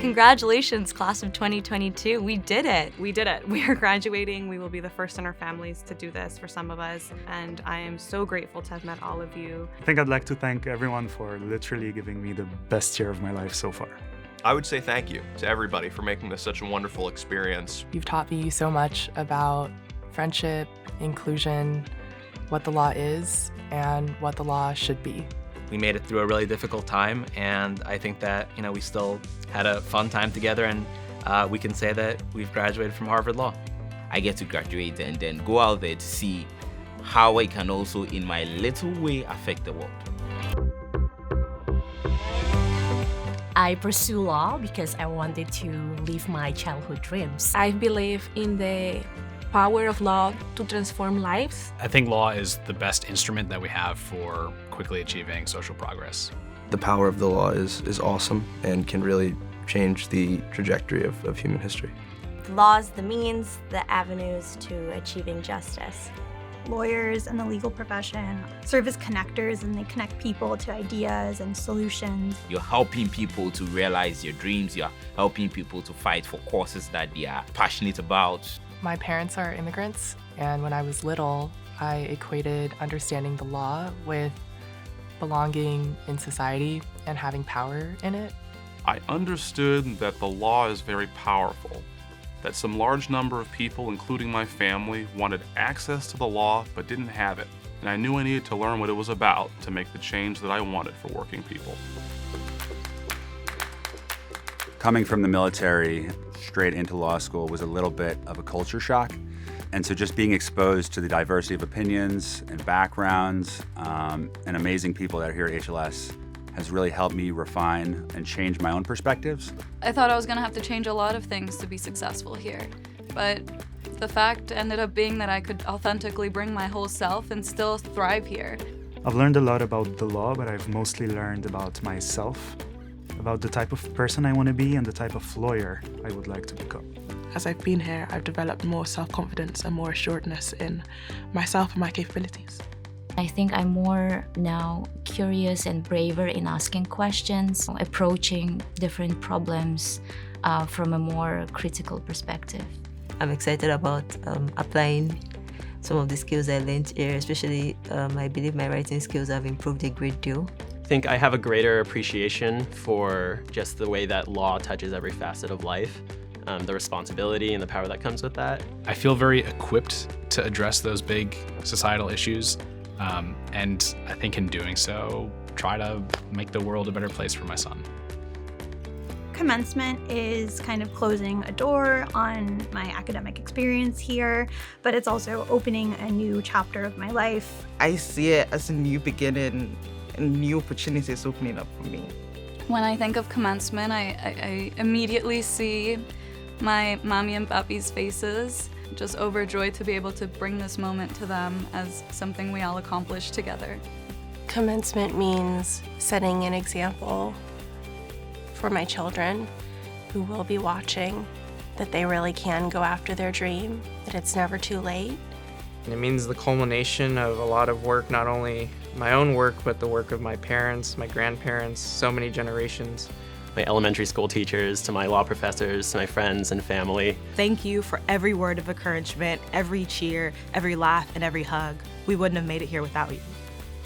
Congratulations, class of 2022. We did it. We did it. We are graduating. We will be the first in our families to do this for some of us. And I am so grateful to have met all of you. I think I'd like to thank everyone for literally giving me the best year of my life so far. I would say thank you to everybody for making this such a wonderful experience. You've taught me so much about friendship, inclusion, what the law is, and what the law should be. We made it through a really difficult time, and I think that, we still had a fun time together, and we can say that we've graduated from Harvard Law. I get to graduate and then go out there to see how I can also, in my little way, affect the world. I pursue law because I wanted to live my childhood dreams. I believe in the power of law to transform lives. I think law is the best instrument that we have for quickly achieving social progress. The power of the law is awesome and can really change the trajectory of human history. The laws, the means, the avenues to achieving justice. Lawyers and the legal profession serve as connectors, and they connect people to ideas and solutions. You're helping people to realize their dreams. You're helping people to fight for causes that they are passionate about. My parents are immigrants, and when I was little, I equated understanding the law with belonging in society and having power in it. I understood that the law is very powerful, that some large number of people, including my family, wanted access to the law but didn't have it, and I knew I needed to learn what it was about to make the change that I wanted for working people. Coming from the military straight into law school was a little bit of a culture shock. And so just being exposed to the diversity of opinions and backgrounds and amazing people that are here at HLS has really helped me refine and change my own perspectives. I thought I was gonna have to change a lot of things to be successful here, but the fact ended up being that I could authentically bring my whole self and still thrive here. I've learned a lot about the law, but I've mostly learned about myself, about the type of person I want to be and the type of lawyer I would like to become. As I've been here, I've developed more self-confidence and more assuredness in myself and my capabilities. I think I'm more now curious and braver in asking questions, approaching different problems from a more critical perspective. I'm excited about applying some of the skills I learned here, especially I believe my writing skills have improved a great deal. I think I have a greater appreciation for just the way that law touches every facet of life, the responsibility and the power that comes with that. I feel very equipped to address those big societal issues, and I think in doing so, try to make the world a better place for my son. Commencement is kind of closing a door on my academic experience here, but it's also opening a new chapter of my life. I see it as a new beginning and new opportunities opening up for me. When I think of commencement, I immediately see my mommy and papi's faces, just overjoyed to be able to bring this moment to them as something we all accomplished together. Commencement means setting an example for my children who will be watching, that they really can go after their dream, that it's never too late. And it means the culmination of a lot of work, not only my own work, but the work of my parents, my grandparents, so many generations. My elementary school teachers, to my law professors, to my friends and family. Thank you for every word of encouragement, every cheer, every laugh, and every hug. We wouldn't have made it here without you.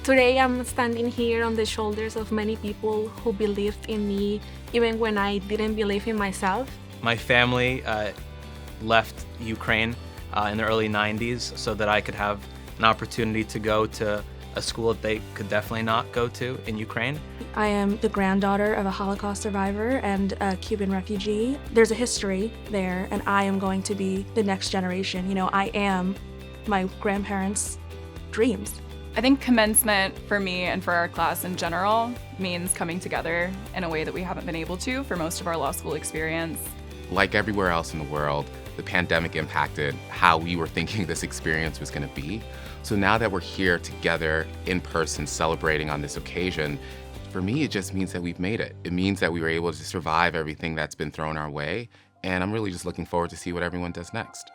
Today I'm standing here on the shoulders of many people who believed in me even when I didn't believe in myself. My family left Ukraine in the early 90s so that I could have an opportunity to go to a school that they could definitely not go to in Ukraine. I am the granddaughter of a Holocaust survivor and a Cuban refugee. There's a history there, and I am going to be the next generation. I am my grandparents' dreams. I think commencement for me and for our class in general means coming together in a way that we haven't been able to for most of our law school experience. Like everywhere else in the world, the pandemic impacted how we were thinking this experience was going to be. So now that we're here together in person celebrating on this occasion, for me, it just means that we've made it. It means that we were able to survive everything that's been thrown our way, and I'm really just looking forward to see what everyone does next.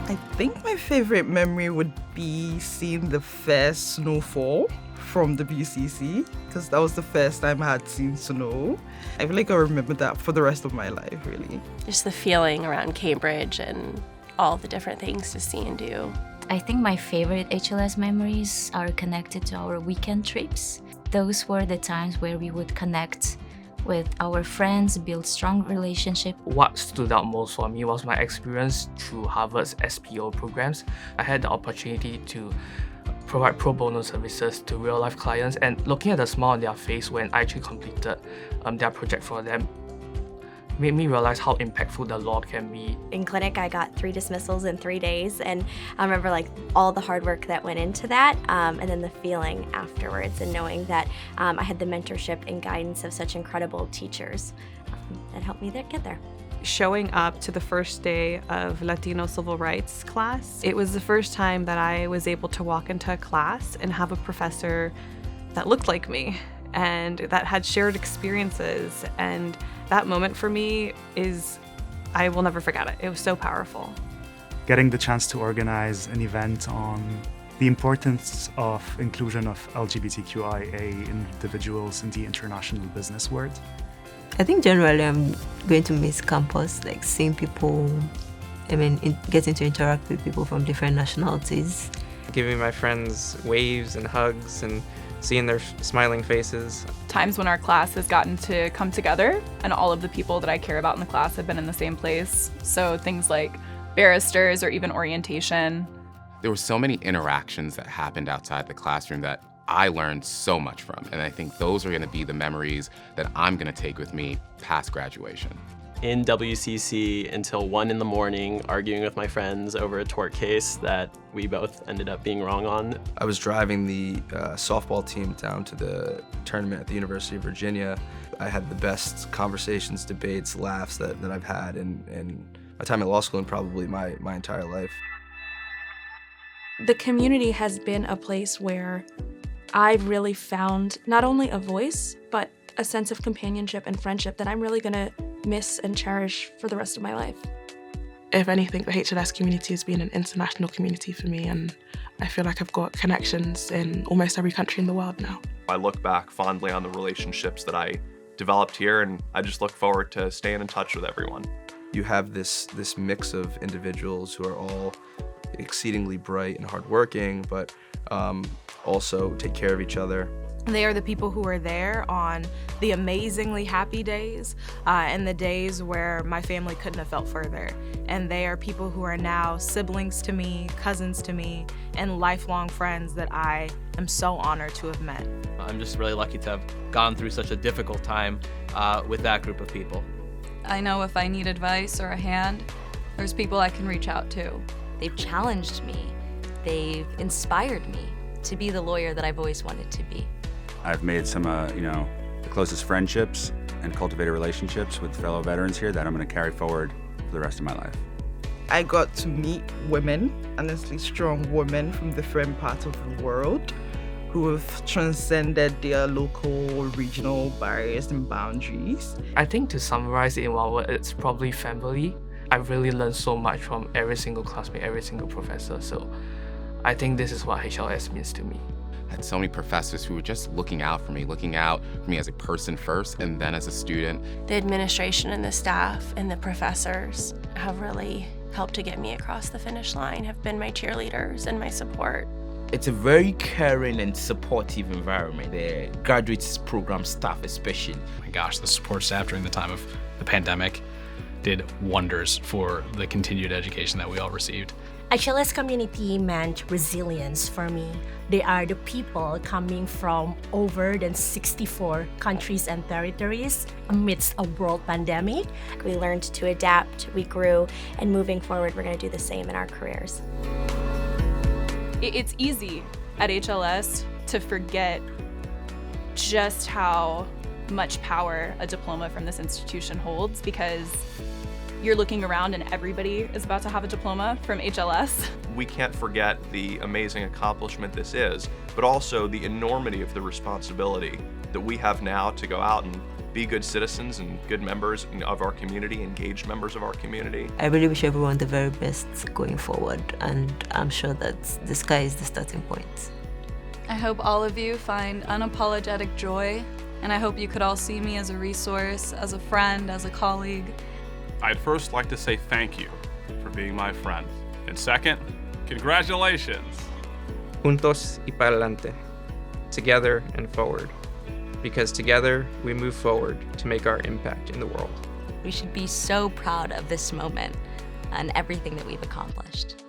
I I think my favorite memory would be seeing the first snowfall from the BCC, because that was the first time I had seen snow. I feel like I remember that for the rest of my life, really. Just the feeling around Cambridge and all the different things to see and do. I think my favorite HLS memories are connected to our weekend trips. Those were the times where we would connect with our friends, build strong relationships. What stood out most for me was my experience through Harvard's SPO programs. I had the opportunity to provide pro bono services to real-life clients, and looking at the smile on their face when I actually completed their project for them made me realize how impactful the law can be. In clinic, I got 3 dismissals in 3 days, and I remember like all the hard work that went into that, and then the feeling afterwards, and knowing that I had the mentorship and guidance of such incredible teachers that helped me get there. Showing up to the first day of Latino Civil Rights class, it was the first time that I was able to walk into a class and have a professor that looked like me and that had shared experiences, and that moment for me I will never forget it. It was so powerful. Getting the chance to organize an event on the importance of inclusion of LGBTQIA individuals in the international business world. I think generally I'm going to miss campus, like seeing people, getting to interact with people from different nationalities. Giving my friends waves and hugs and seeing their smiling faces. Times when our class has gotten to come together and all of the people that I care about in the class have been in the same place. So things like barristers or even orientation. There were so many interactions that happened outside the classroom that I learned so much from, and I think those are going to be the memories that I'm going to take with me past graduation. In WCC until 1 in the morning, arguing with my friends over a tort case that we both ended up being wrong on. I was driving the softball team down to the tournament at the University of Virginia. I had the best conversations, debates, laughs that I've had in my time at law school and probably my entire life. The community has been a place where I've really found not only a voice, but a sense of companionship and friendship that I'm really gonna miss and cherish for the rest of my life. If anything, the HLS community has been an international community for me, and I feel like I've got connections in almost every country in the world now. I look back fondly on the relationships that I developed here, and I just look forward to staying in touch with everyone. You have this mix of individuals who are all exceedingly bright and hardworking, but also take care of each other. They are the people who are there on the amazingly happy days and the days where my family couldn't have felt further. And they are people who are now siblings to me, cousins to me, and lifelong friends that I am so honored to have met. I'm just really lucky to have gone through such a difficult time with that group of people. I know if I need advice or a hand, there's people I can reach out to. They've challenged me. They've inspired me to be the lawyer that I've always wanted to be. I've made some, the closest friendships and cultivated relationships with fellow veterans here that I'm going to carry forward for the rest of my life. I got to meet women, honestly strong women from different parts of the world who have transcended their local, regional barriers and boundaries. I think to summarize it in one word, it's probably family. I really learned so much from every single classmate, every single professor. So I think this is what HLS means to me. I had so many professors who were just looking out for me as a person first and then as a student. The administration and the staff and the professors have really helped to get me across the finish line, have been my cheerleaders and my support. It's a very caring and supportive environment. The graduate program staff especially. Oh my gosh, the support staff during the time of the pandemic did wonders for the continued education that we all received. HLS community meant resilience for me. They are the people coming from over than 64 countries and territories amidst a world pandemic. We learned to adapt, we grew, and moving forward, we're going to do the same in our careers. It's easy at HLS to forget just how much power a diploma from this institution holds, because you're looking around and everybody is about to have a diploma from HLS. We can't forget the amazing accomplishment this is, but also the enormity of the responsibility that we have now to go out and be good citizens and good members of our community, engaged members of our community. I really wish everyone the very best going forward, and I'm sure that the sky is the starting point. I hope all of you find unapologetic joy, and I hope you could all see me as a resource, as a friend, as a colleague. I'd first like to say thank you for being my friend. And second, congratulations. Juntos y para adelante. Together and forward. Because together we move forward to make our impact in the world. We should be so proud of this moment and everything that we've accomplished.